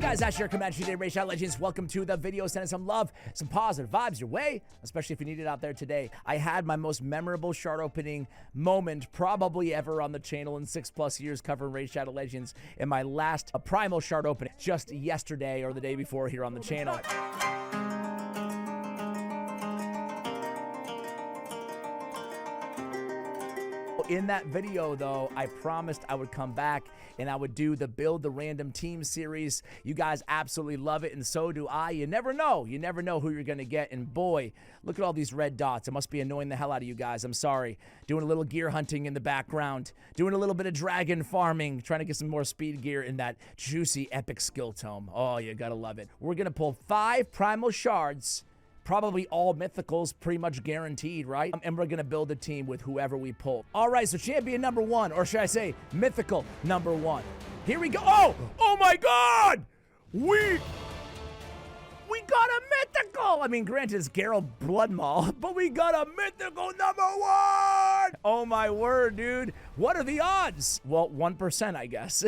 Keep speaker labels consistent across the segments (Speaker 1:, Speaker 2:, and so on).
Speaker 1: guys, that's your Comanche Today, Raid Shadow Legends. Welcome to the video. Sending some love, some positive vibes your way, especially if you need it out there today. I had my most memorable shard opening moment probably ever on the channel in 6+ years covering Raid Shadow Legends in my last Primal Shard opening just yesterday or the day before here on the channel. In that video, though, I promised I would come back and I would do the Build the Random Team series. You guys absolutely love it, and so do I. You never know. You never know who you're going to get, and boy, look at all these red dots. It must be annoying the hell out of you guys. I'm sorry. Doing a little gear hunting in the background. Doing a little bit of dragon farming. Trying to get some more speed gear in that juicy epic skill tome. Oh, you gotta love it. We're going to pull 5 Primal Shards. Probably all mythicals, pretty much guaranteed, right? And we're gonna build a team with whoever we pull. All right, so champion number 1, or should I say mythical number 1. Here we go. Oh my God! We got a mythical! I mean, granted, it's Geralt Blood Maul, but we got a mythical number 1! Oh my word, dude. What are the odds? Well, 1%, I guess.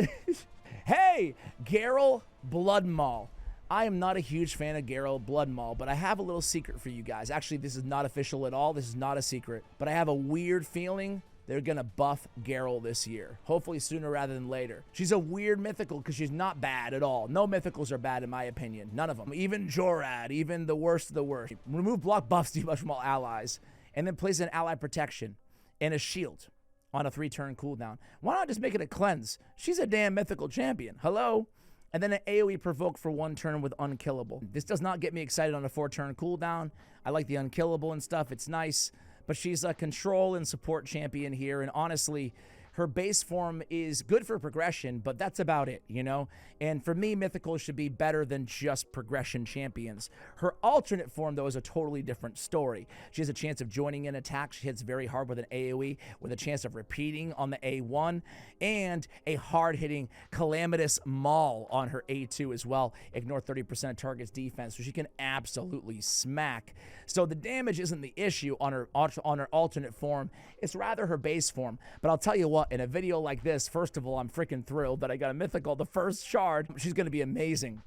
Speaker 1: Hey, Geralt Blood Maul. I am not a huge fan of Geralt Blood Maul, but I have a little secret for you guys. Actually, this is not official at all. This is not a secret. But I have a weird feeling they're going to buff Geralt this year. Hopefully sooner rather than later. She's a weird mythical because she's not bad at all. No mythicals are bad in my opinion. None of them. Even Jorad, even the worst of the worst. Remove block buffs debuff from all allies, and then place an ally protection and a shield on a 3-turn cooldown. Why not just make it a cleanse? She's a damn mythical champion. Hello? And then an AoE provoke for 1 turn with unkillable. This does not get me excited on a 4-turn cooldown. I like the unkillable and stuff. It's nice. But she's a control and support champion here. And honestly, her base form is good for progression, but that's about it, you know? And for me, mythical should be better than just progression champions. Her alternate form, though, is a totally different story. She has a chance of joining in attack. She hits very hard with an AoE, with a chance of repeating on the A1, and a hard-hitting Calamitous Maul on her A2 as well. Ignore 30% of target's defense, so she can absolutely smack. So the damage isn't the issue on her alternate form. It's rather her base form. But I'll tell you what, in a video like this, first of all, I'm freaking thrilled that I got a mythical, the first shard. She's going to be amazing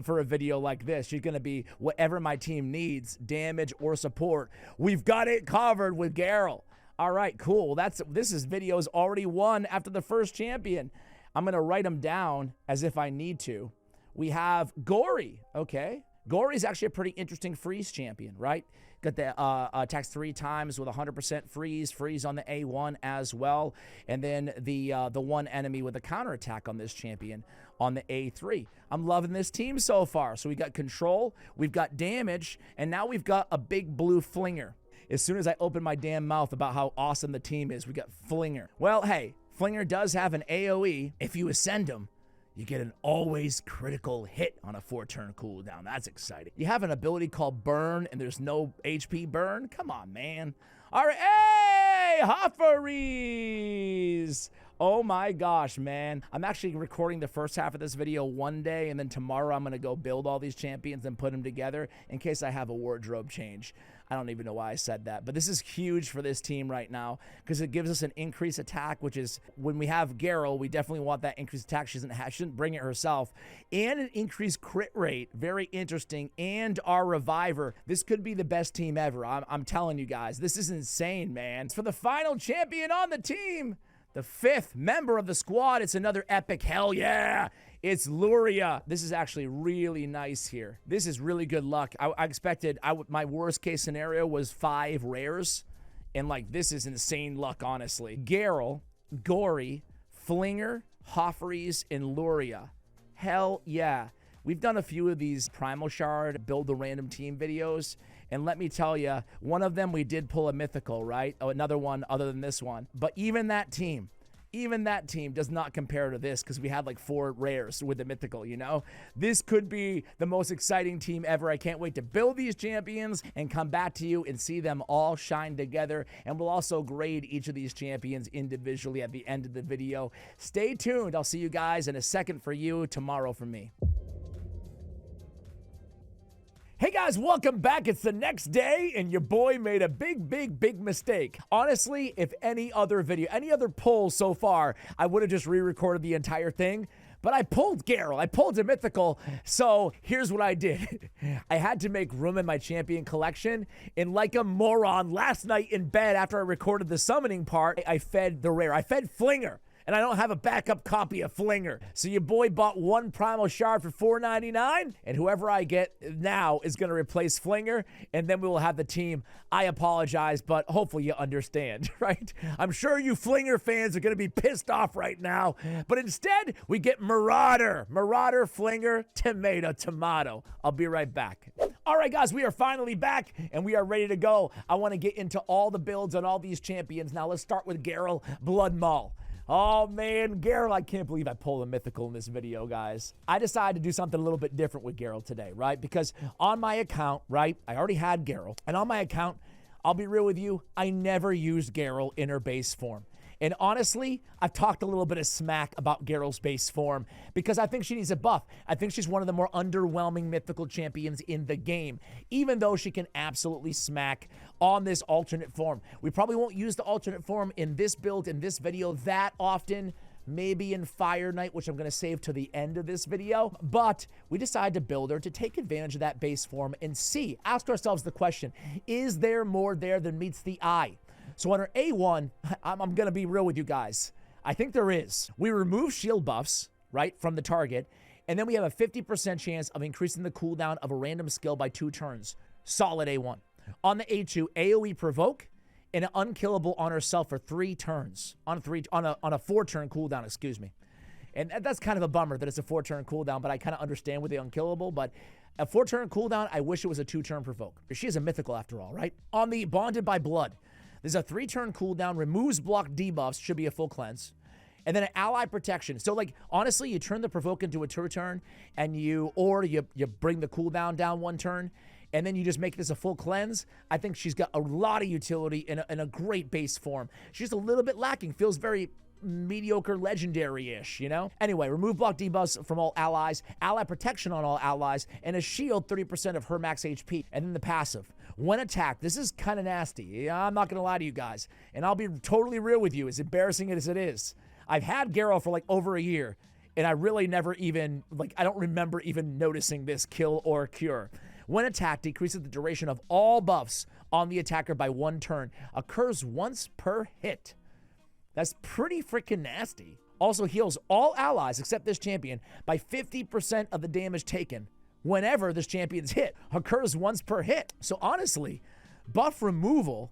Speaker 1: for a video like this. She's going to be whatever my team needs, damage or support. We've got it covered with Geralt. All right, cool. This is videos already won after the first champion. I'm going to write them down as if I need to. We have Gory, okay? Gory's actually a pretty interesting freeze champion, right? Got the attacks 3 times with 100% freeze on the A1 as well, and then the one enemy with a counterattack on this champion on the A3. I'm loving this team so far. So we got control, we've got damage, and now we've got a big blue flinger. As soon as I open my damn mouth about how awesome the team is, we got Flinger. Well, hey, Flinger does have an AoE. If you ascend him, you get an always critical hit on a 4-turn cooldown. That's exciting. You have an ability called Burn, and there's no HP burn? Come on, man. All right, hey, Hofferys! Oh my gosh, man. I'm actually recording the first half of this video one day, and then tomorrow I'm gonna go build all these champions and put them together in case I have a wardrobe change. I don't even know why I said that, but this is huge for this team right now because it gives us an increased attack, which is when we have Geralt, we definitely want that increased attack. She shouldn't bring it herself, and an increased crit rate, very interesting, and our reviver. This could be the best team ever. I'm telling you guys, this is insane, man. It's for the final champion on the team. The 5th member of the squad. It's another epic. Hell yeah. It's Luria. This is actually really nice here. This is really good luck. I expected, my worst case scenario was 5 rares. And like, this is insane luck, honestly. Geralt, Gory, Flinger, Hofferys, and Luria. Hell yeah. We've done a few of these Primal Shard Build the Random Team videos, and let me tell you, one of them we did pull a mythical, right? Oh, another one other than this one. But even that team does not compare to this because we had like 4 rares with the mythical, you know? This could be the most exciting team ever. I can't wait to build these champions and come back to you and see them all shine together. And we'll also grade each of these champions individually at the end of the video. Stay tuned. I'll see you guys in a second for you, tomorrow for me. Hey guys, welcome back. It's the next day and your boy made a big mistake. Honestly, if any other video, any other poll so far, I would have just re-recorded the entire thing. But I pulled Garrel. I pulled a mythical. So here's what I did. I had to make room in my champion collection. And like a moron, last night in bed after I recorded the summoning part, I fed the rare. I fed Flinger. And I don't have a backup copy of Flinger. So your boy bought one Primal Shard for $4.99, and whoever I get now is going to replace Flinger, and then we will have the team. I apologize, but hopefully you understand, right? I'm sure you Flinger fans are going to be pissed off right now, but instead, we get Marauder. Marauder, Flinger, Tomato. I'll be right back. All right, guys, we are finally back, and we are ready to go. I want to get into all the builds on all these champions. Now, let's start with Garrel, Blood Maul. Oh, man, Garrel, I can't believe I pulled a mythical in this video, guys. I decided to do something a little bit different with Garrel today, right? Because on my account, right, I already had Garrel. And on my account, I'll be real with you, I never used Garrel in her base form. And honestly, I've talked a little bit of smack about Garrel's base form because I think she needs a buff. I think she's one of the more underwhelming mythical champions in the game, even though she can absolutely smack on this alternate form. We probably won't use the alternate form in this build, in this video that often, maybe in Fire Night, which I'm going to save to the end of this video. But we decided to build her to take advantage of that base form and see, ask ourselves the question, is there more there than meets the eye? So on our A1, I'm going to be real with you guys. I think there is. We remove shield buffs, right, from the target, and then we have a 50% chance of increasing the cooldown of a random skill by 2 turns. Solid A1. On the A2, AoE provoke and an unkillable on herself for 3 turns. On a 4-turn cooldown, excuse me. And that's kind of a bummer that it's a 4-turn cooldown, but I kind of understand with the unkillable. But a 4-turn cooldown, I wish it was a 2-turn provoke. She is a mythical after all, right? On the Bonded by Blood, there's a 3-turn cooldown, removes block debuffs, should be a full cleanse. And then an ally protection. So, like, honestly, you turn the provoke into a 2-turn, and you bring the cooldown down 1 turn, and then you just make this a full cleanse. I think she's got a lot of utility in a great base form. She's a little bit lacking. Feels very mediocre legendary-ish, you know? Anyway, remove block debuffs from all allies, ally protection on all allies, and a shield 30% of her max HP. And then the passive. When attacked, this is kind of nasty. I'm not going to lie to you guys. And I'll be totally real with you, as embarrassing as it is. I've had Garrel for like over a year, and I really never even, like, I don't remember even noticing this kill or cure. When attacked, decreases the duration of all buffs on the attacker by 1 turn. Occurs once per hit. That's pretty freaking nasty. Also heals all allies except this champion by 50% of the damage taken whenever this champion's hit. Occurs once per hit. So honestly, buff removal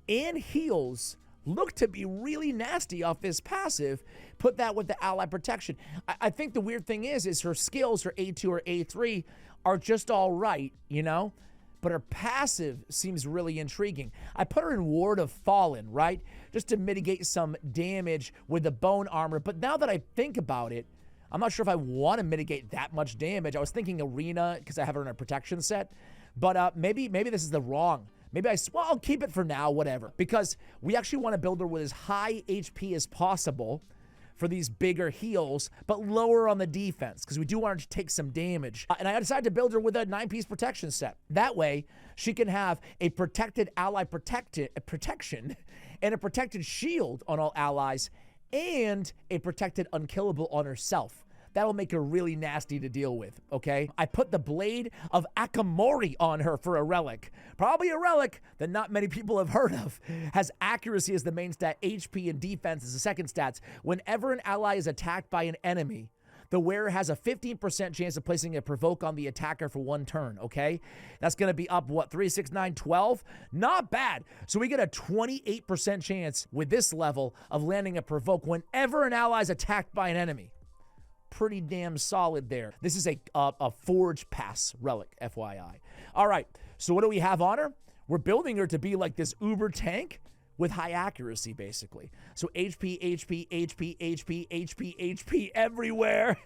Speaker 1: and heals look to be really nasty off this passive. Put that with the ally protection. I think the weird thing is her skills, her A2 or A3, are just all right, you know? But her passive seems really intriguing. I put her in Ward of Fallen, right? Just to mitigate some damage with the bone armor. But now that I think about it, I'm not sure if I want to mitigate that much damage. I was thinking Arena because I have her in a protection set. But maybe this is the wrong. Well, I'll keep it for now, whatever. Because we actually want to build her with as high HP as possible for these bigger heals, but lower on the defense, because we do want her to take some damage. And I decided to build her with a 9-piece protection set. That way, she can have a protected ally protection and a protected shield on all allies and a protected unkillable on herself. That'll make her really nasty to deal with, okay? I put the Blade of Akamori on her for a relic. Probably a relic that not many people have heard of. Has accuracy as the main stat, HP and defense as the second stats. Whenever an ally is attacked by an enemy, the wearer has a 15% chance of placing a provoke on the attacker for 1 turn, okay? That's going to be up, what, 3, 6, 9, 12? Not bad. So we get a 28% chance with this level of landing a provoke whenever an ally is attacked by an enemy. Pretty damn solid there. This is a Forge Pass relic, FYI. All right, so what do we have on her? We're building her to be like this uber tank with high accuracy, basically. So HP, HP, HP, HP, HP, HP everywhere.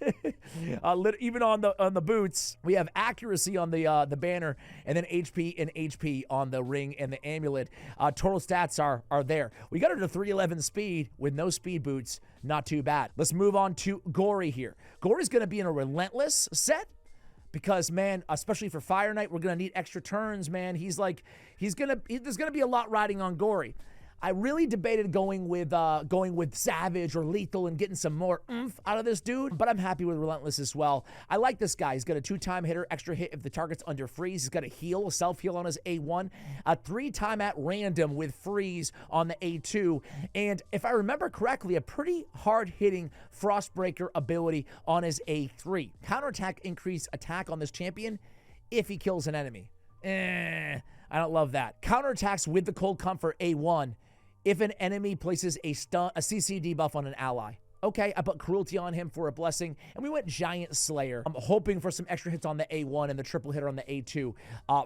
Speaker 1: Even on the boots, we have accuracy on the banner, and then HP and HP on the ring and the amulet. Total stats are there. We got her to 311 speed with no speed boots. Not too bad. Let's move on to Gory here. Gory's going to be in a Relentless set. Because, man, especially for Fire Night, we're going to need extra turns, man. There's going to be a lot riding on Gory. I really debated going with Savage or Lethal and getting some more oomph out of this dude, but I'm happy with Relentless as well. I like this guy. He's got a 2-time hitter, extra hit if the target's under freeze. He's got a heal, a self-heal on his A1, a 3-time at random with freeze on the A2, and if I remember correctly, a pretty hard-hitting Frostbreaker ability on his A3. Counterattack increase attack on this champion if he kills an enemy. I don't love that. Counterattacks with the Cold Comfort A1 if an enemy places a CC debuff on an ally. Okay, I put Cruelty on him for a blessing, and we went Giant Slayer. I'm hoping for some extra hits on the A1 and the triple hitter on the A2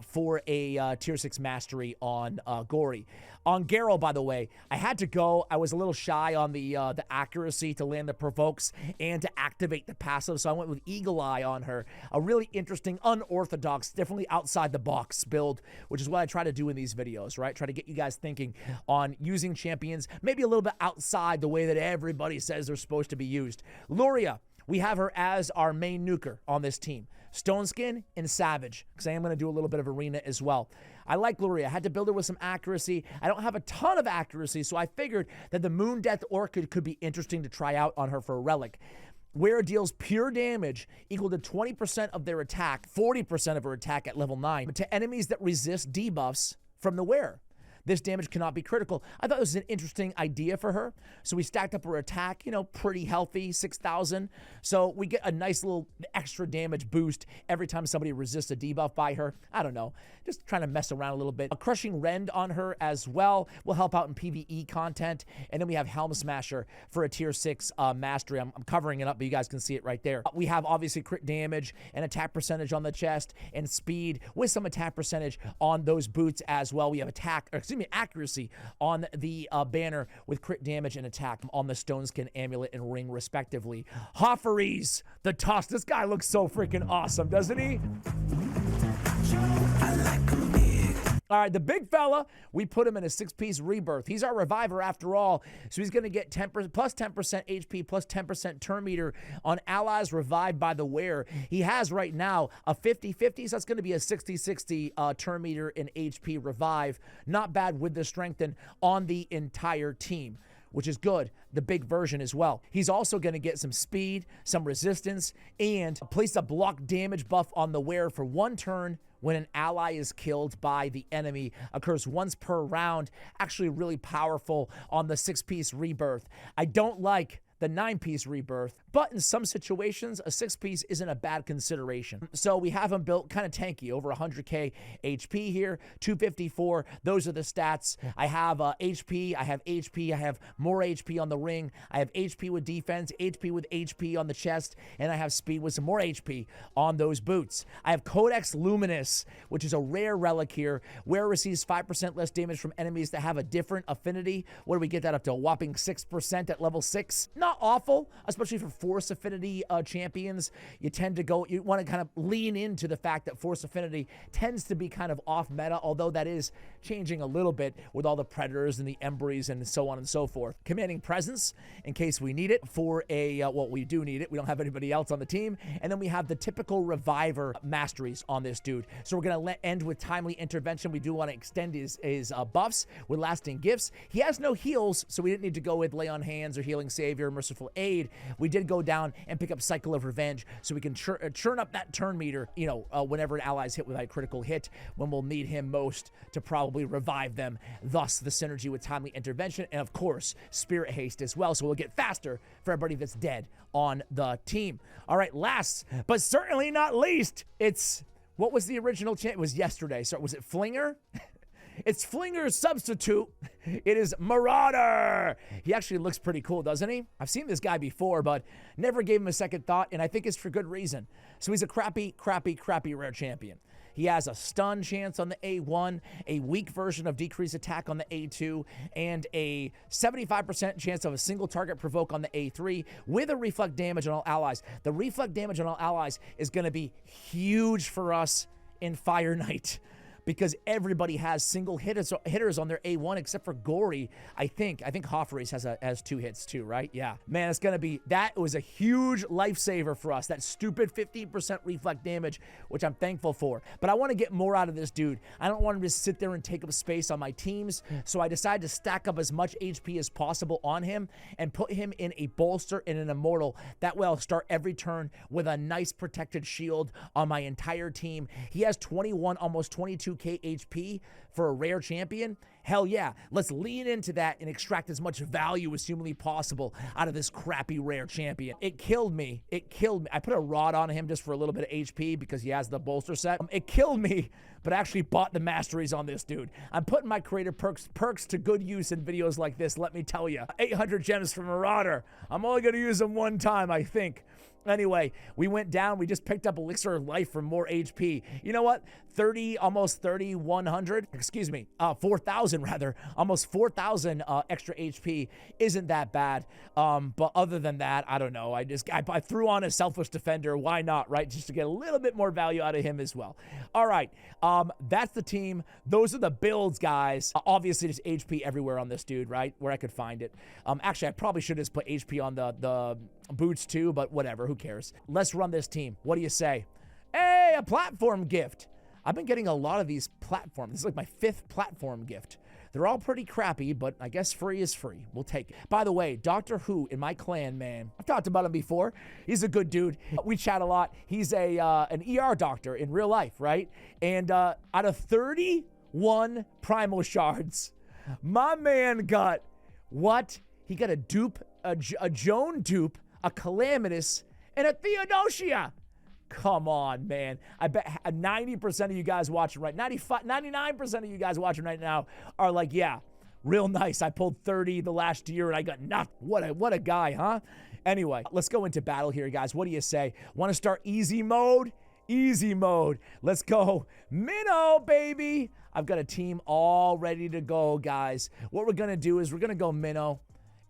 Speaker 1: for a tier 6 mastery on Gory. On Garrow, by the way, I had to go. I was a little shy on the accuracy to land the provokes and to activate the passive, so I went with Eagle Eye on her. A really interesting, unorthodox, definitely outside the box build, which is what I try to do in these videos, right? Try to get you guys thinking on using champions, maybe a little bit outside the way that everybody says they're supposed to be used. Luria, we have her as our main nuker on this team. Stone Skin and Savage, because I am going to do a little bit of arena as well. I like Luria. I had to build her with some accuracy. I don't have a ton of accuracy, so I figured that the Moon Death Orchid could be interesting to try out on her for a relic. Where it deals pure damage equal to 20% of their attack, 40% of her attack at level 9, but to enemies that resist debuffs from the wearer. This damage cannot be critical. I thought it was an interesting idea for her. So we stacked up her attack, you know, pretty healthy, 6,000. So we get a nice little extra damage boost every time somebody resists a debuff by her. I don't know. Just trying to mess around a little bit. A Crushing Rend on her as well will help out in PvE content. And then we have Helm Smasher for a tier 6 mastery. I'm covering it up, but you guys can see it right there. We have obviously crit damage and attack percentage on the chest and speed with some attack percentage on those boots as well. We have accuracy on the banner with crit damage and attack on the Stone Skin amulet and ring respectively. Hofferes, the toss. This guy looks so freaking awesome, doesn't he? All right, the big fella, we put him in a 6-piece rebirth. He's our reviver after all, so he's going to get 10% plus 10% HP plus 10% turn meter on allies revived by the wearer. He has right now a 50-50, so that's going to be a 60-60 turn meter in HP revive. Not bad with the strengthen on the entire team, which is good, the big version as well. He's also going to get some speed, some resistance, and place a block damage buff on the wearer for 1 turn when an ally is killed by the enemy. Occurs once per round. Actually really powerful on the 6-piece rebirth. I don't like the 9-piece rebirth, but in some situations, a 6-piece isn't a bad consideration. So we have him built kind of tanky, over 100k HP here, 254. Those are the stats. I have HP, I have HP, I have more HP on the ring, I have HP with defense, HP with HP on the chest, and I have speed with some more HP on those boots. I have Codex Luminous, which is a rare relic here, where it receives 5% less damage from enemies that have a different affinity. What do we get that up to? A whopping 6% at level 6? Not awful, especially for Force Affinity champions. You want to kind of lean into the fact that Force Affinity tends to be kind of off meta, although that is changing a little bit with all the Predators and the Embries and so on and so forth. Commanding Presence, in case we need it for a, well, we do need it. We don't have anybody else on the team. And then we have the typical Reviver masteries on this dude. So we're going to end with Timely Intervention. We do want to extend his buffs with Lasting Gifts. He has no heals, so we didn't need to go with Lay on Hands or Healing Savior, Merciful Aid. We did go down and pick up Cycle of Revenge so we can churn up that turn meter, you know, whenever an ally is hit with a critical hit, when we'll need him most to probably revive them. Thus, the synergy with Timely Intervention and, of course, Spirit Haste as well, so we'll get faster for everybody that's dead on the team. All right, last but certainly not least, it's, what was the original chant? It was yesterday. So was it Flinger? It's Flinger's substitute. It is Marauder. He actually looks pretty cool, doesn't he? I've seen this guy before, but never gave him a second thought, and I think it's for good reason. So he's a crappy rare champion. He has a stun chance on the A1, a weak version of decreased attack on the A2, and a 75% chance of a single target provoke on the A3 with a reflect damage on all allies. The reflect damage on all allies is going to be huge for us in Fire Knight. because everybody has single hitters on their A1 except for Gory. I think Hoffery's has 2 hits too, right? Yeah. Man, it's going to be, that was a huge lifesaver for us. That stupid 15% reflect damage, which I'm thankful for. But I want to get more out of this dude. I don't want him to sit there and take up space on my teams. So I decided to stack up as much HP as possible on him and put him in a bolster and an immortal. That way I'll start every turn with a nice protected shield on my entire team. He has 21, almost 22k HP for a rare champion. Hell yeah, let's lean into that and extract as much value as humanly possible out of this crappy rare champion. It killed me. It killed me. I put a rod on him just for a little bit of HP because he has the bolster set. It killed me, but I actually bought the masteries on this dude. I'm putting my creative perks to good use in videos like this, let me tell you. 800 gems for Marauder. I'm only going to use them one time, I think. Anyway, we went down. We just picked up Elixir of Life for more HP. You know what? 30, almost 3,100, excuse me, 4,000 rather, almost 4,000 extra HP isn't that bad. But other than that, I don't know. I threw on a Selfish Defender. Why not, right? Just to get a little bit more value out of him as well. All right, that's the team. Those are the builds, guys. Obviously, there's HP everywhere on this dude, right? Where I could find it. Actually, I probably should have just put HP on the boots too, but whatever, who cares? Let's run this team. What do you say? Hey, a platform gift. I've been getting a lot of these platforms. This is like my 5th platform gift. They're all pretty crappy, but I guess free is free. We'll take it. By the way, Doctor Who in my clan, man, I've talked about him before. He's a good dude. We chat a lot. He's an ER doctor in real life, right? And out of 31 Primal Shards, my man got what? He got a dupe, a Joan dupe, a Calamitous, and a Theodosia. Come on, man. I bet 90% of you guys watching right, 99% of you guys watching right now are like, yeah, real nice. I pulled 30 the last year and I got nothing. What a guy, huh? Anyway, let's go into battle here, guys. What do you say? Want to start easy mode? Easy mode. Let's go. Minnow, baby. I've got a team all ready to go, guys. What we're going to do is we're going to go Minnow,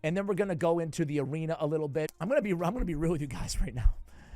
Speaker 1: and then we're going to go into the arena a little bit. I'm going to be real with you guys right now.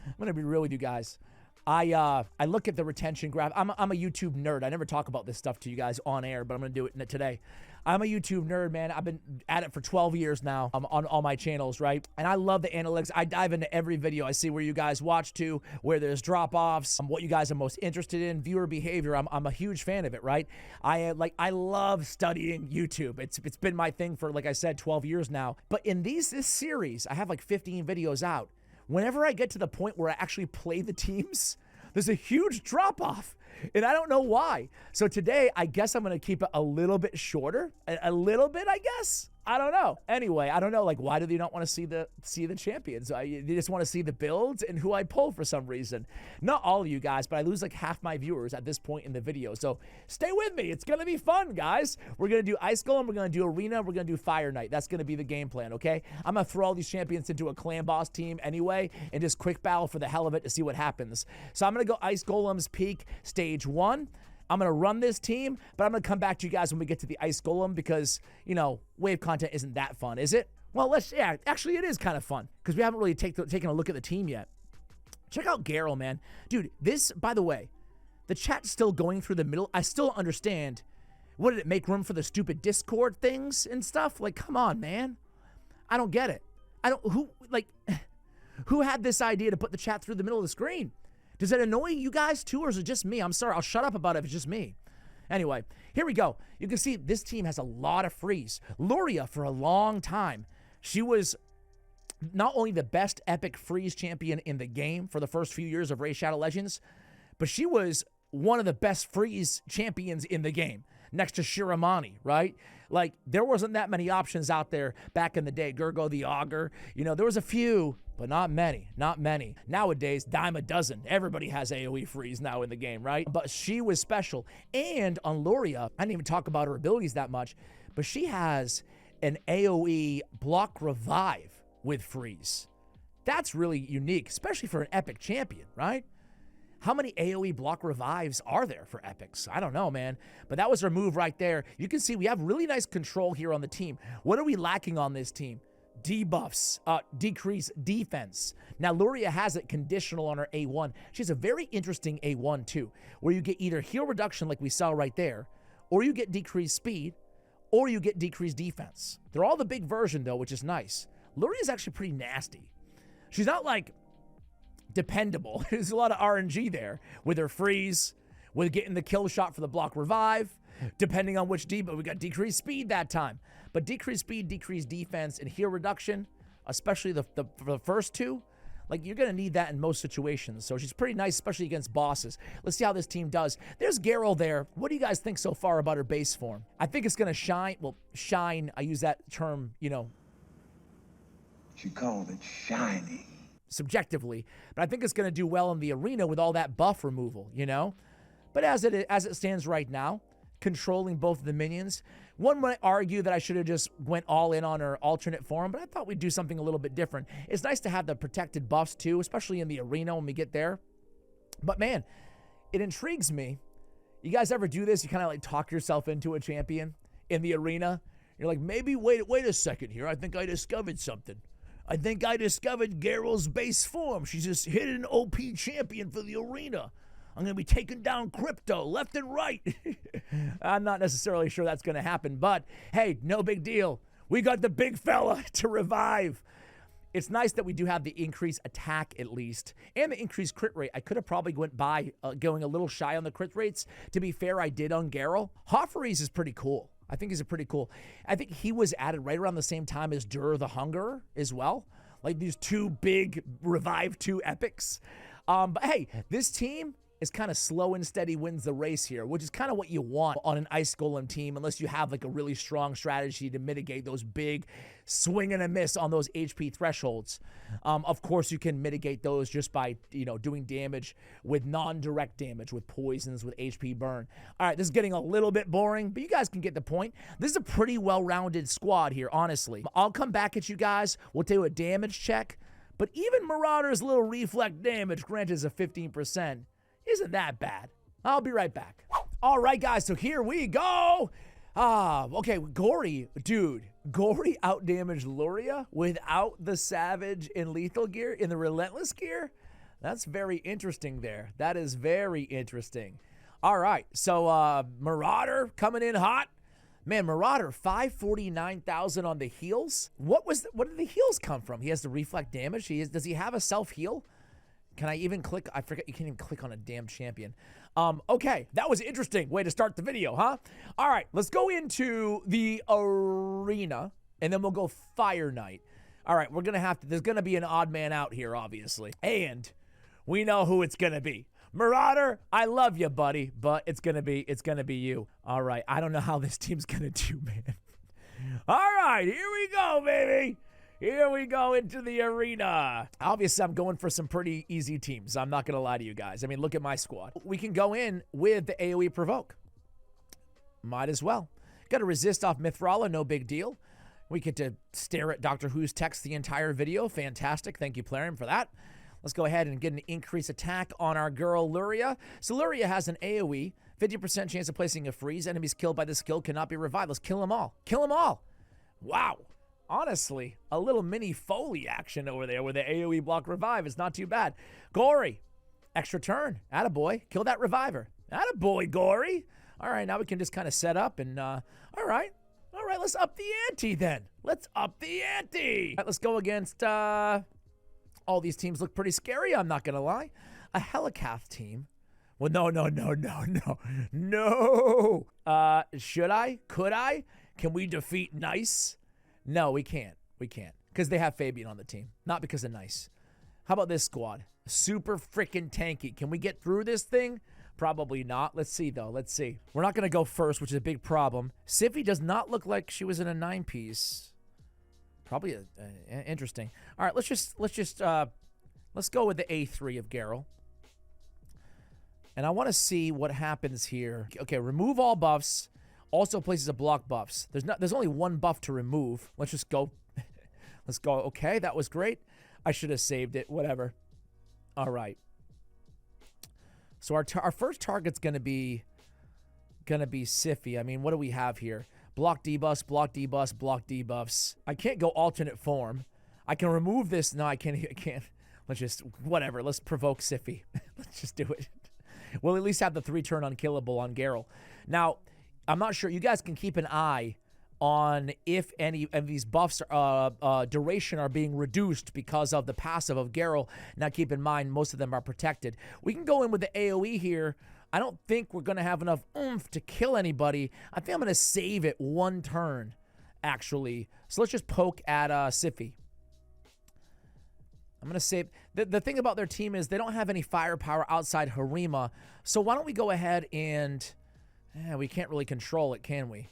Speaker 1: I'm going to be real with you guys. I look at the retention graph. I'm a YouTube nerd. I never talk about this stuff to you guys on air, but I'm going to do it today. I'm a YouTube nerd, man. I've been at it for 12 years now on all my channels, right? And I love the analytics. I dive into every video. I see where you guys watch to, where there's drop-offs, what you guys are most interested in, viewer behavior. I'm a huge fan of it, right? I love studying YouTube. It's been my thing for, like I said, 12 years now. But in this series, I have like 15 videos out. Whenever I get to the point where I actually play the teams, there's a huge drop-off, and I don't know why. So today, I guess I'm going to keep it a little bit shorter. A little bit, I guess. I don't know. Anyway, I don't know. Like, why do they not want to see the champions? They just want to see the builds and who I pull for some reason. Not all of you guys, but I lose like half my viewers at this point in the video. So stay with me. It's going to be fun, guys. We're going to do Ice Golem. We're going to do Arena. We're going to do Fire Knight. That's going to be the game plan, okay? I'm going to throw all these champions into a clan boss team anyway and just quick battle for the hell of it to see what happens. So I'm going to go Ice Golem's Peak Stage 1. I'm going to run this team, but I'm going to come back to you guys when we get to the Ice Golem because, you know, wave content isn't that fun, is it? Well, yeah, actually it is kind of fun because we haven't really taken a look at the team yet. Check out Garrel, man. Dude, this, by the way, the chat's still going through the middle. I still don't understand. What, did it make room for the stupid Discord things and stuff? Like, come on, man. I don't get it. Who had this idea to put the chat through the middle of the screen? Does it annoy you guys too, or is it just me? I'm sorry, I'll shut up about it if it's just me. Anyway, here we go. You can see this team has a lot of freeze. Luria, for a long time, she was not only the best epic freeze champion in the game for the first few years of Raid Shadow Legends, but she was one of the best freeze champions in the game, next to Shiramani, right? Like, there wasn't that many options out there back in the day. Gurgo the Augur, you know, there was a few, but not many, not many. Nowadays, dime a dozen. Everybody has AoE freeze now in the game, right? But she was special. And on Luria, I didn't even talk about her abilities that much, but she has an AoE block revive with freeze. That's really unique, especially for an epic champion, right? How many AoE block revives are there for epics? I don't know, man. But that was her move right there. You can see we have really nice control here on the team. What are we lacking on this team? debuffs, decrease defense. Now, Luria has it conditional on her A1. She has a very interesting A1 too, where you get either heal reduction like we saw right there, or you get decreased speed, or you get decreased defense. They're all the big version though, which is nice. Luria is actually pretty nasty. She's not like dependable. There's a lot of RNG there with her freeze, with getting the kill shot for the block revive, depending on which but we got decreased speed that time. But decreased speed, decreased defense, and heal reduction, especially for the first two, like you're going to need that in most situations. So she's pretty nice, especially against bosses. Let's see how this team does. There's Geralt there. What do you guys think so far about her base form? I think it's going to shine. Well, shine, I use that term, you know.
Speaker 2: She called it shiny.
Speaker 1: Subjectively. But I think it's going to do well in the arena with all that buff removal, you know. But as it stands right now, controlling both of the minions, one might argue that I should have just went all in on her alternate form, but I thought we'd do something a little bit different. It's nice to have the protected buffs too, especially in the arena when we get there. But man, it intrigues me. You guys ever do this? You kind of like talk yourself into a champion in the arena. You're like, maybe wait a second here. I think I discovered something. I think I discovered Geralt's base form. She's just hit an OP champion for the arena. I'm going to be taking down crypto left and right. I'm not necessarily sure that's going to happen, but hey, no big deal. We got the big fella to revive. It's nice that we do have the increased attack at least, and the increased crit rate. I could have probably went by going a little shy on the crit rates. To be fair, I did on Geralt. Hoffery's is pretty cool. I think he's a pretty cool. I think he was added right around the same time as Dur the Hungerer as well. Like these two big Revive 2 epics. But hey, this team is kind of slow and steady wins the race here, which is kind of what you want on an Ice Golem team, unless you have like a really strong strategy to mitigate those big swing and a miss on those HP thresholds. Of course, you can mitigate those just by, you know, doing damage with non-direct damage, with poisons, with HP burn. All right, this is getting a little bit boring, but you guys can get the point. This is a pretty well-rounded squad here, honestly. I'll come back at you guys. We'll do a damage check, but even Marauder's little reflect damage, granted, is a 15%. Isn't that bad? I'll be right back. All right, guys, so here we go. Okay, Gory, dude. Gory outdamaged Luria without the Savage and Lethal gear in the Relentless gear? That's very interesting there. That is very interesting. All right, so Marauder coming in hot. Man, Marauder, 549,000 on the heals. What did the heals come from? He has the reflect damage. Does he have a self-heal? Can I even click? I forget you can't even click on a damn champion. Okay, that was interesting. Way to start the video, huh? All right, let's go into the arena, and then we'll go Fire Knight. All right, there's gonna be an odd man out here, obviously. And we know who it's gonna be. Marauder, I love you, buddy, but it's gonna be you. All right, I don't know how this team's gonna do, man. All right, here we go, baby. Here we go into the arena. Obviously, I'm going for some pretty easy teams. I'm not going to lie to you guys. I mean, look at my squad. We can go in with the AoE Provoke. Might as well. Got to resist off Mithrala, no big deal. We get to stare at Doctor Who's text the entire video. Fantastic. Thank you, Plarium, for that. Let's go ahead and get an increased attack on our girl, Luria. So Luria has an AoE, 50% chance of placing a freeze. Enemies killed by this skill cannot be revived. Let's kill them all. Kill them all. Wow. Honestly, a little mini Foley action over there with the AoE block revive is not too bad. Gory, extra turn. Attaboy, kill that reviver. Attaboy, Gory. All right, now we can just kind of set up and, all right, let's up the ante then. Let's up the ante. All right, let's go against, all these teams look pretty scary, I'm not going to lie. A Helicath team. Well, no. Should I? Could I? Can we defeat Nice? No, we can't. We can't. Because they have Fabian on the team. Not because of Nice. How about this squad? Super freaking tanky. Can we get through this thing? Probably not. Let's see, though. Let's see. We're not going to go first, which is a big problem. Sivy does not look like she was in a 9-piece. Probably interesting. All right, let's go with the A3 of Geralt. And I want to see what happens here. Okay, remove all buffs. Also places a block buffs. There's only one buff to remove. Let's just go. Let's go. Okay, that was great. I should have saved it. Whatever. All right. So our first target's gonna be Sify. I mean, what do we have here? Block debuffs, block debuffs, block debuffs. I can't go alternate form. I can remove this. No, I can't. Let's just, whatever. Let's provoke Siphi. Let's just do it. We'll at least have the 3-turn unkillable on Geralt. Now, I'm not sure. You guys can keep an eye on if any of these buffs duration are being reduced because of the passive of Geralt. Now, keep in mind, most of them are protected. We can go in with the AoE here. I don't think we're going to have enough oomph to kill anybody. I think I'm going to save it 1 turn, actually. So let's just poke at Siphi. I'm going to save... The thing about their team is they don't have any firepower outside Harima. So why don't we go ahead and... we can't really control it, can we?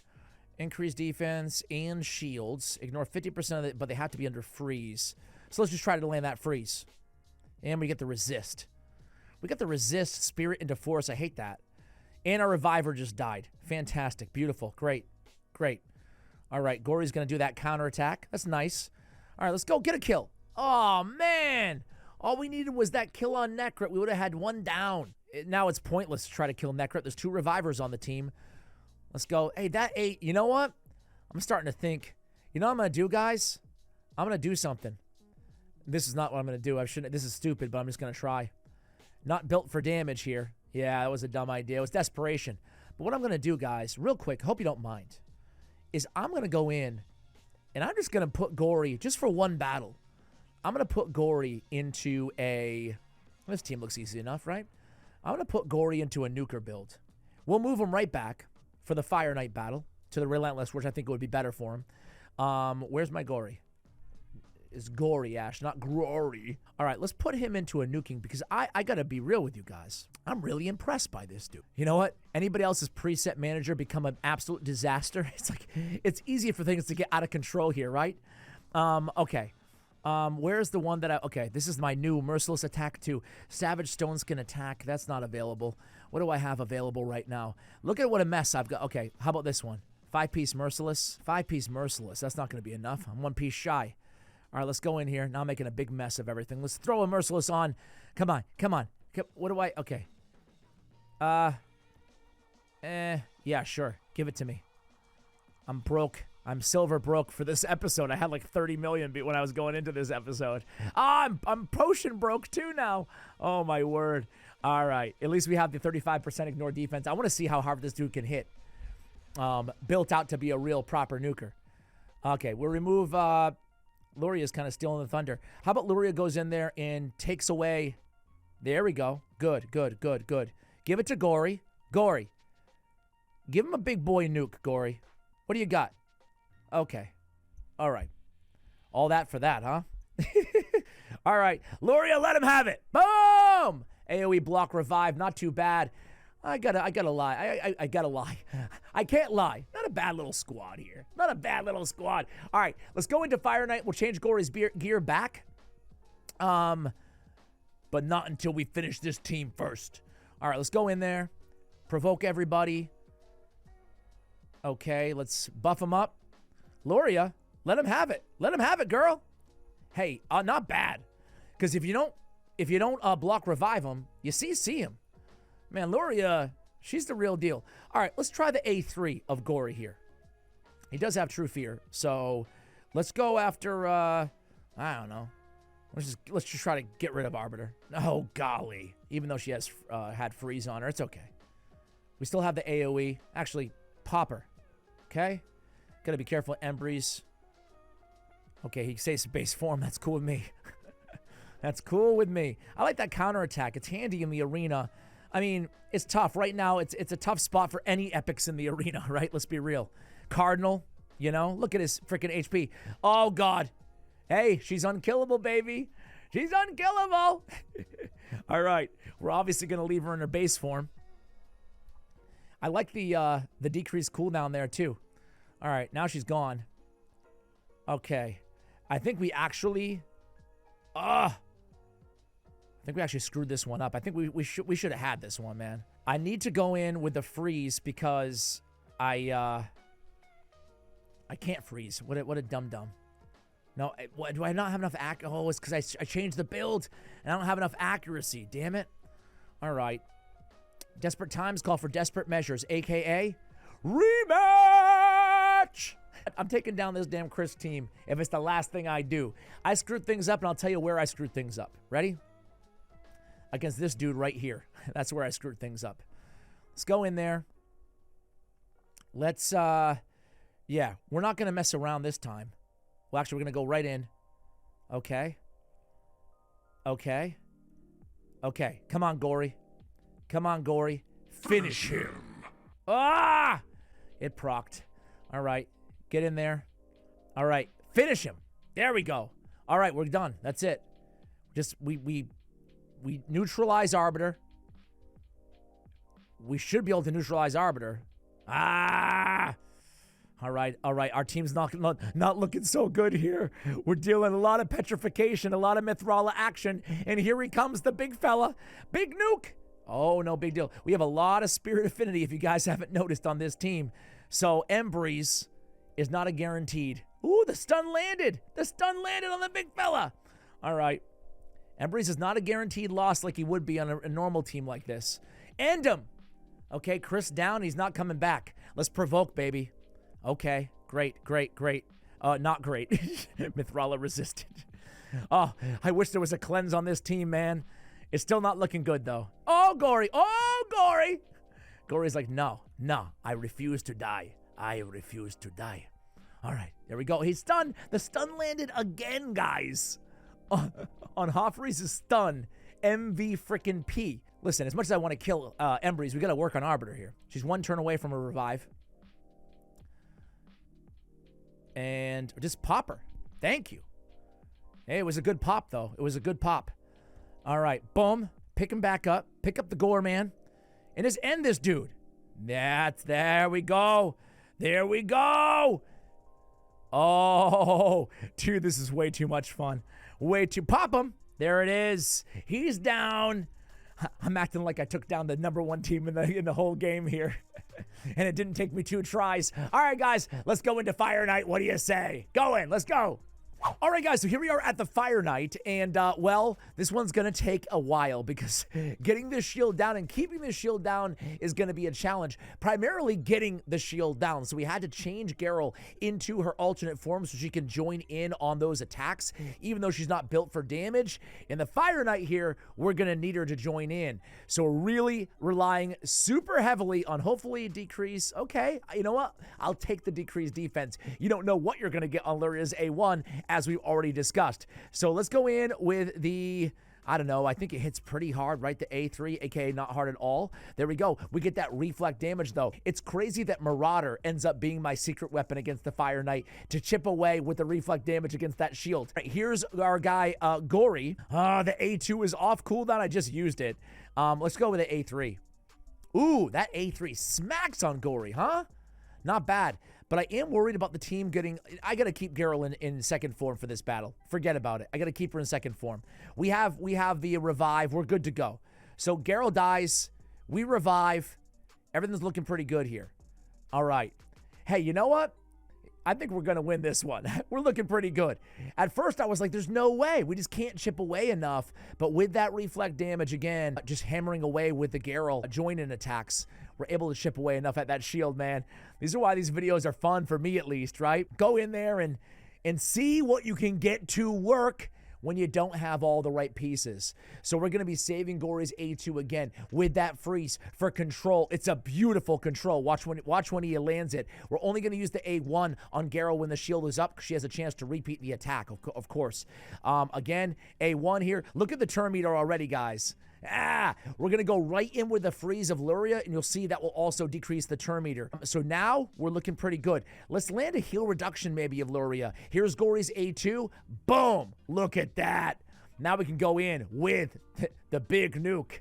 Speaker 1: Increase defense and shields. Ignore 50% of it, but they have to be under freeze. So let's just try to land that freeze. And we get the resist. We got the resist, spirit into force. I hate that. And our reviver just died. Fantastic. Beautiful. Great. Great. All right. Gory's going to do that counterattack. That's nice. All right. Let's go get a kill. Oh, man. All we needed was that kill on Necrit. We would have had 1 down. Now it's pointless to try to kill Necrit. There's 2 revivers on the team. Let's go. Hey, that 8. You know what? I'm starting to think. You know what I'm going to do, guys? I'm going to do something. This is not what I'm going to do. I shouldn't. This is stupid, but I'm just going to try. Not built for damage here. Yeah, that was a dumb idea. It was desperation. But what I'm going to do, guys, real quick, hope you don't mind, is I'm going to go in, and I'm just going to put Gory, just for 1 battle, I'm going to put Gory into a... This team looks easy enough, right? I'm going to put Gory into a nuker build. We'll move him right back for the Fire Knight battle to the Relentless, which I think would be better for him. Where's my Gory? Is Gory, Ash, not Glory. All right, let's put him into a nuking because I got to be real with you guys. I'm really impressed by this dude. You know what? Anybody else's preset manager become an absolute disaster? It's like, it's easy for things to get out of control here, right? Okay. Where's the one that okay, this is my new Merciless Attack 2. Savage Stone Skin Attack. That's not available. What do I have available right now? Look at what a mess I've got. Okay, how about this one? 5-piece Merciless. 5-piece Merciless. That's not going to be enough. I'm 1 piece shy. All right, let's go in here. Now I'm making a big mess of everything. Let's throw a Merciless on. Come on, come on. What do I... Okay. Yeah, sure. Give it to me. I'm broke. I'm silver broke for this episode. I had like 30 million when I was going into this episode. I'm potion broke too now. Oh, my word. All right. At least we have the 35% ignore defense. I want to see how hard this dude can hit. Built out to be a real proper nuker. Okay, we'll remove... Luria's kind of stealing the thunder. How about Luria goes in there and takes away... There we go. Good, good, good, good. Give it to Gory. Gory. Give him a big boy nuke, Gory. What do you got? Okay. All right. All that for that, huh? All right. Luria, let him have it. Boom! AoE block revive. Not too bad. I gotta lie. I gotta lie. I can't lie. Not a bad little squad here. Not a bad little squad. All right, let's go into Fire Knight. We'll change Gory's gear back. But not until we finish this team first. All right, let's go in there. Provoke everybody. Okay, let's buff him up. Luria, let him have it. Let him have it, girl. Hey, not bad. Because if you don't block revive him, you see him. Man, Luria, she's the real deal. All right, let's try the A3 of Gory here. He does have True Fear, so let's go after, I don't know. Let's just try to get rid of Arbiter. Oh, golly. Even though she has had freeze on her, it's okay. We still have the AoE. Actually, pop her. Okay? Gotta be careful, Embreeze. Okay, he stays base form. That's cool with me. That's cool with me. I like that counterattack. It's handy in the arena. I mean, it's tough. Right now, it's a tough spot for any epics in the arena, right? Let's be real. Cardinal, you know? Look at his freaking HP. Oh, God. Hey, she's unkillable, baby. She's unkillable. All right. We're obviously going to leave her in her base form. I like the decreased cooldown there, too. All right. Now she's gone. Okay. I think we actually... I think we actually screwed this one up. I think we should have had this one, man. I need to go in with the freeze because I can't freeze. What a dum-dum. No, do I not have enough Oh, it's because I changed the build and I don't have enough accuracy. Damn it. All right. Desperate times call for desperate measures, a.k.a. rematch! bitch. I'm taking down this damn Chris team if it's the last thing I do. I screwed things up, and I'll tell you where I screwed things up. Ready? Against this dude right here. That's where I screwed things up. Let's go in there. Let's, yeah, we're not going to mess around this time. Well, actually, we're going to go right in. Okay. Okay. Okay. Come on, Gory. Come on, Gory. Finish him. Ah! It procced. All right. Get in there. All right. Finish him. There we go. All right. We're done. That's it. Just, we neutralize Arbiter. We should be able to neutralize Arbiter. Ah! All right. Our team's not looking so good here. We're dealing a lot of petrification, a lot of Mithrala action, and here he comes, the big fella. Big nuke. Oh, no big deal. We have a lot of spirit affinity, if you guys haven't noticed, on this team. So Embreeze is not a guaranteed. Ooh, the stun landed. The stun landed on the big fella. All right. Embreeze is not a guaranteed loss like he would be on a normal team like this. End him. Okay, Chris down. He's not coming back. Let's provoke, baby. Okay, great. Not great. Mithrala resisted. Oh, I wish there was a cleanse on this team, man. It's still not looking good, though. Oh, Gory. Oh, Gory. Gory's like, no, I refuse to die. I refuse to die. All right, there we go. He's stunned. The stun landed again, guys. On Hoffrey's stun, MV frickin' P. Listen, as much as I want to kill Embreeze, we got to work on Arbiter here. She's one turn away from a revive. And just pop her. Thank you. Hey, it was a good pop, though. It was a good pop. All right, boom. Pick him back up. Pick up the Gore Man. And just end this dude. There we go. There we go. Oh, dude, this is way too much fun. Way too. Pop him. There it is. He's down. I'm acting like I took down the #1 team in the whole game here. And it didn't take me 2 tries. All right, guys, let's go into Fire Night. What do you say? Go in. Let's go. All right, guys, so here we are at the Fire Night, and, well, this one's going to take a while because getting this shield down and keeping this shield down is going to be a challenge, primarily getting the shield down. So we had to change Garrel into her alternate form so she can join in on those attacks, even though she's not built for damage. In the Fire Night here, we're going to need her to join in. So we're really relying super heavily on hopefully a decrease. Okay, you know what? I'll take the decreased defense. You don't know what you're going to get on Lyria's A1, as we've already discussed. So let's go in with the, I don't know, I think it hits pretty hard, right? The A3, aka not hard at all. There we go. We get that reflect damage, though. It's crazy that Marauder ends up being my secret weapon against the Fire Knight to chip away with the reflect damage against that shield. Right, here's our guy, Gory. The A2 is off cooldown. I just used it. Let's go with the A3. Ooh, that A3 smacks on Gory, huh? Not bad. But I am worried about the team getting... I got to keep Garrel in second form for this battle. Forget about it. I got to keep her in second form. We have the revive. We're good to go. So Garrel dies. We revive. Everything's looking pretty good here. All right. Hey, you know what? I think we're going to win this one. We're looking pretty good. At first, I was like, there's no way. We just can't chip away enough. But with that reflect damage again, just hammering away with the Garrel join-in attacks, we're able to chip away enough at that shield, man. These are why these videos are fun, for me at least, right? Go in there and see what you can get to work when you don't have all the right pieces. So we're going to be saving Gory's A2 again with that freeze for control. It's a beautiful control. Watch when he lands it. We're only going to use the A1 on Garrel when the shield is up because she has a chance to repeat the attack, of course. Again, A1 here. Look at the turn meter already, guys. We're going to go right in with the freeze of Luria, and you'll see that will also decrease the turn meter. So now we're looking pretty good. Let's land a heal reduction maybe of Luria. Here's Gory's A2. Boom. Look at that. Now we can go in with the big nuke.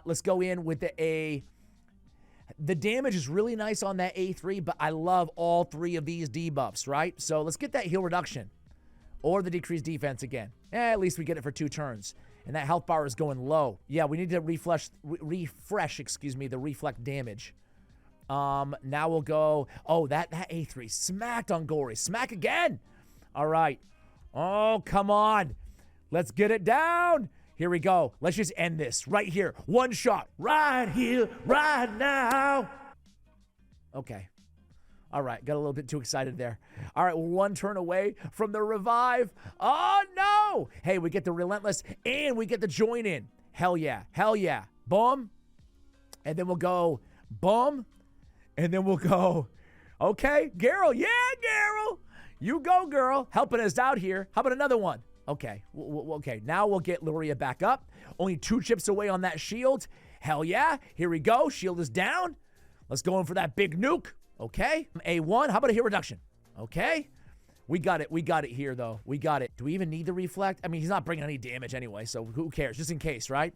Speaker 1: Let's go in with the A. The damage is really nice on that A3, but I love all 3 of these debuffs, right? So let's get that heal reduction or the decreased defense again. At least we get it for 2 turns. And that health bar is going low. Yeah, we need to refresh, the reflect damage. Now we'll go, oh, that A3 smacked on Gory. Smack again. All right. Oh, come on. Let's get it down. Here we go. Let's just end this right here. One shot. Right here, right now. Okay. All right, got a little bit too excited there. All right, we're one turn away from the revive. Oh, no. Hey, we get the relentless and we get the join in. Hell yeah. Hell yeah. Boom. And then we'll go boom. And then we'll go, okay, Garrel. Yeah, Garrel. You go, girl. Helping us out here. How about another one? Okay. Okay, now we'll get Luria back up. Only 2 chips away on that shield. Hell yeah. Here we go. Shield is down. Let's go in for that big nuke. Okay. A1. How about a hit reduction? Okay. We got it. We got it here, though. We got it. Do we even need the reflect? I mean, he's not bringing any damage anyway, so who cares? Just in case, right?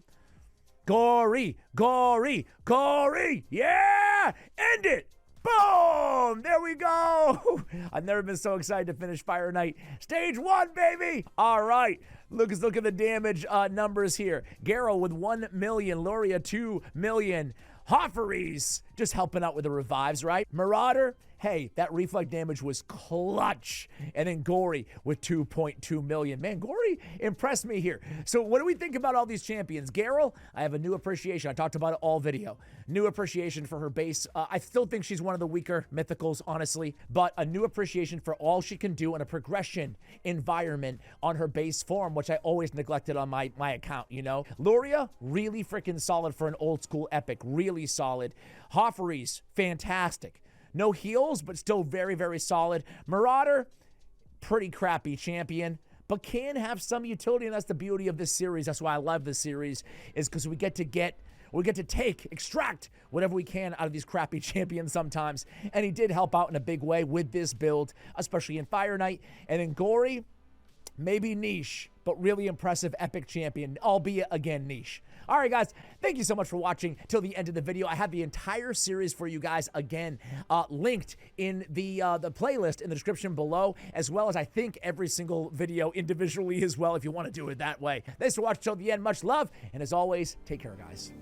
Speaker 1: Gory. Gory. Gory. Yeah. End it. Boom! There we go! I've never been so excited to finish Fire Knight. Stage 1, baby! All right. Look at the damage numbers here. Garrel with 1 million. Luria, 2 million. Hofferys just helping out with the revives, right? Marauder, hey, that reflect damage was clutch. And then Gory with 2.2 million. Man, Gory impressed me here. So what do we think about all these champions? Garrel, I have a new appreciation. I talked about it all video. New appreciation for her base. I still think she's one of the weaker mythicals, honestly, but a new appreciation for all she can do in a progression environment on her base form, which I always neglected on my account, you know? Luria, really freaking solid for an old school epic. Really solid. Hofferys, fantastic. No heals, but still very, very solid. Marauder, pretty crappy champion, but can have some utility, and that's the beauty of this series. That's why I love this series, is because we get to extract whatever we can out of these crappy champions sometimes. And he did help out in a big way with this build, especially in Fire Knight. And then Gory, maybe niche, but really impressive epic champion, albeit again niche. All right, guys, thank you so much for watching till the end of the video. I have the entire series for you guys again linked in the playlist in the description below, as well as I think every single video individually as well if you want to do it that way. Thanks for watching till the end. Much love, and as always, take care, guys.